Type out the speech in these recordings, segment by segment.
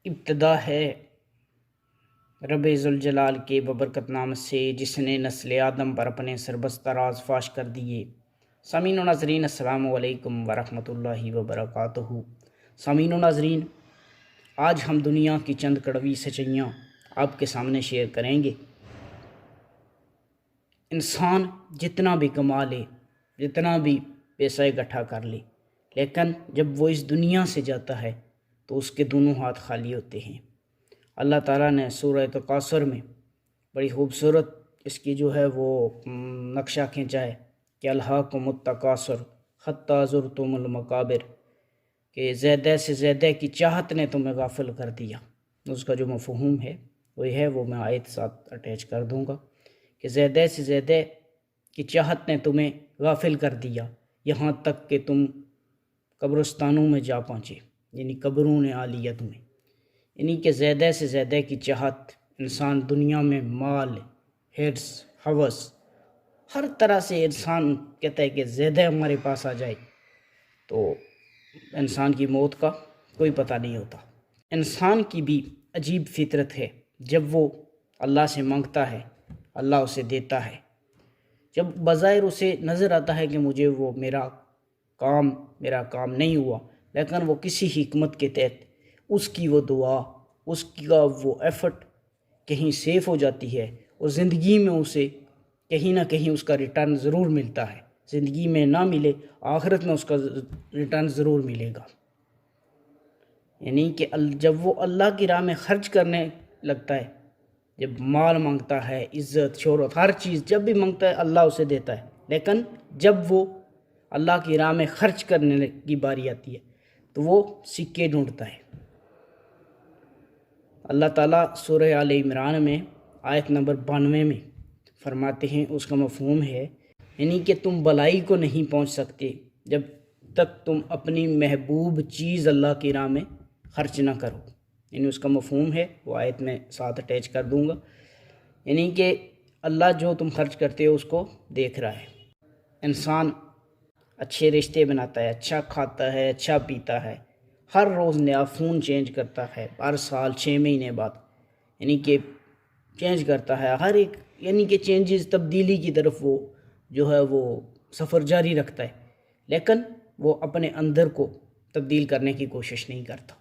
ابتدا ہے رب ذوالجلال کے ببرکت نام سے جس نے نسل آدم پر اپنے سربستہ راز فاش کر دیے۔ سامعین و ناظرین السلام علیکم ورحمۃ اللہ وبرکاتہ۔ سامعین و ناظرین، آج ہم دنیا کی چند کڑوی سچائیاں آپ کے سامنے شیئر کریں گے۔ انسان جتنا بھی کما لے، جتنا بھی پیسہ اکٹھا کر لے، لیکن جب وہ اس دنیا سے جاتا ہے تو اس کے دونوں ہاتھ خالی ہوتے ہیں۔ اللہ تعالیٰ نے سورہ تکاثر میں بڑی خوبصورت اس کی وہ نقشہ کھینچا ہے کہ الہاکم التکاثر حتی زرتم المقابر، کہ زیادہ سے زیادہ کی چاہت نے تمہیں غافل کر دیا۔ اس کا جو مفہوم ہے وہ میں آیت ساتھ اٹیچ کر دوں گا کہ زیادہ سے زیادہ کی چاہت نے تمہیں غافل کر دیا، یہاں تک کہ تم قبرستانوں میں جا پہنچے، یعنی قبروں نے آ لیا تمہیں۔ یعنی کہ زیادہ سے زیادہ کی چاہت، انسان دنیا میں مال، حرص، ہوس، ہر طرح سے انسان کہتا ہے کہ زیادہ ہمارے پاس آ جائے تو انسان کی موت کا کوئی پتہ نہیں ہوتا۔ انسان کی بھی عجیب فطرت ہے، جب وہ اللہ سے مانگتا ہے اللہ اسے دیتا ہے۔ جب بظاہر اسے نظر آتا ہے کہ مجھے میرا کام نہیں ہوا، لیکن وہ کسی حکمت کے تحت اس کی وہ دعا، اس کا وہ ایفرٹ کہیں سیف ہو جاتی ہے، اور زندگی میں اسے کہیں نہ کہیں اس کا ریٹرن ضرور ملتا ہے۔ زندگی میں نہ ملے، آخرت میں اس کا ریٹرن ضرور ملے گا۔ یعنی کہ جب وہ اللہ کی راہ میں خرچ کرنے لگتا ہے، جب مال مانگتا ہے، عزت، شہرت، ہر چیز جب بھی مانگتا ہے اللہ اسے دیتا ہے، لیکن جب وہ اللہ کی راہ میں خرچ کرنے کی باری آتی ہے تو وہ سکے ڈھونڈتا ہے۔ اللہ تعالیٰ سورہ آل عمران میں آیت نمبر 92 میں فرماتے ہیں، اس کا مفہوم ہے یعنی کہ تم بلائی کو نہیں پہنچ سکتے جب تک تم اپنی محبوب چیز اللہ کی راہ میں خرچ نہ کرو۔ یعنی اس کا مفہوم ہے، وہ آیت میں ساتھ اٹیچ کر دوں گا۔ یعنی کہ اللہ جو تم خرچ کرتے ہو اس کو دیکھ رہا ہے۔ انسان اچھے رشتے بناتا ہے، اچھا کھاتا ہے، اچھا پیتا ہے، ہر روز نیا فون چینج کرتا ہے، ہر سال 6 مہینے بعد یعنی کہ چینج کرتا ہے، ہر ایک یعنی کہ چینجز، تبدیلی کی طرف وہ سفر جاری رکھتا ہے، لیکن وہ اپنے اندر کو تبدیل کرنے کی کوشش نہیں کرتا۔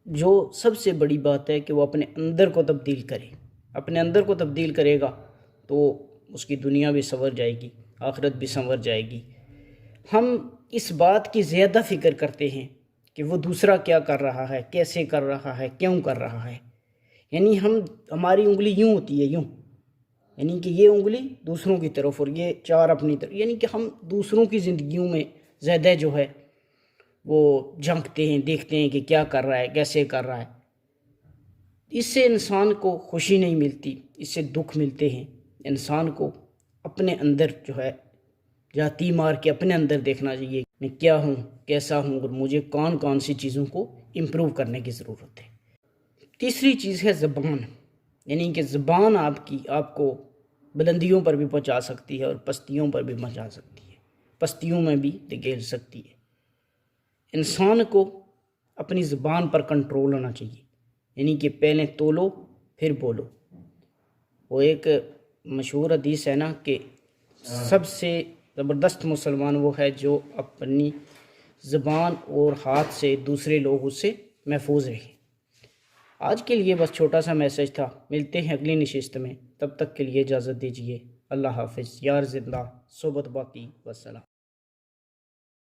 جو سب سے بڑی بات ہے کہ وہ اپنے اندر کو تبدیل کرے۔ اپنے اندر کو تبدیل کرے گا تو اس کی دنیا بھی سنور جائے گی، آخرت بھی سنور جائے گی۔ ہم اس بات کی زیادہ فکر کرتے ہیں کہ وہ دوسرا کیا کر رہا ہے، کیسے کر رہا ہے، کیوں کر رہا ہے۔ یعنی ہماری انگلی یوں ہوتی ہے، یوں، یعنی کہ یہ انگلی دوسروں کی طرف اور یہ چار اپنی طرف، یعنی کہ ہم دوسروں کی زندگیوں میں زیادہ وہ جھانکتے ہیں، دیکھتے ہیں کہ کیا کر رہا ہے، کیسے کر رہا ہے۔ اس سے انسان کو خوشی نہیں ملتی، اس سے دکھ ملتے ہیں۔ انسان کو اپنے اندر جاتی مار کے اپنے اندر دیکھنا چاہیے میں کیا ہوں، کیسا ہوں، اور مجھے کون سی چیزوں کو امپروو کرنے کی ضرورت ہے۔ تیسری چیز ہے زبان، یعنی کہ زبان آپ کو بلندیوں پر بھی پہنچا سکتی ہے اور پستیوں پر بھی پہنچا سکتی ہے، پستیوں میں بھی دھکیل سکتی ہے۔ انسان کو اپنی زبان پر کنٹرول ہونا چاہیے، یعنی کہ پہلے تولو پھر بولو۔ وہ ایک مشہور حدیث ہے نا کہ سب سے زبردست مسلمان وہ ہے جو اپنی زبان اور ہاتھ سے دوسرے لوگ اس سے محفوظ رہیں۔ آج کے لیے بس چھوٹا سا میسج تھا، ملتے ہیں اگلی نشست میں، تب تک کے لیے اجازت دیجیے۔ اللہ حافظ، یار زندہ، صحبت باقی، والسلام۔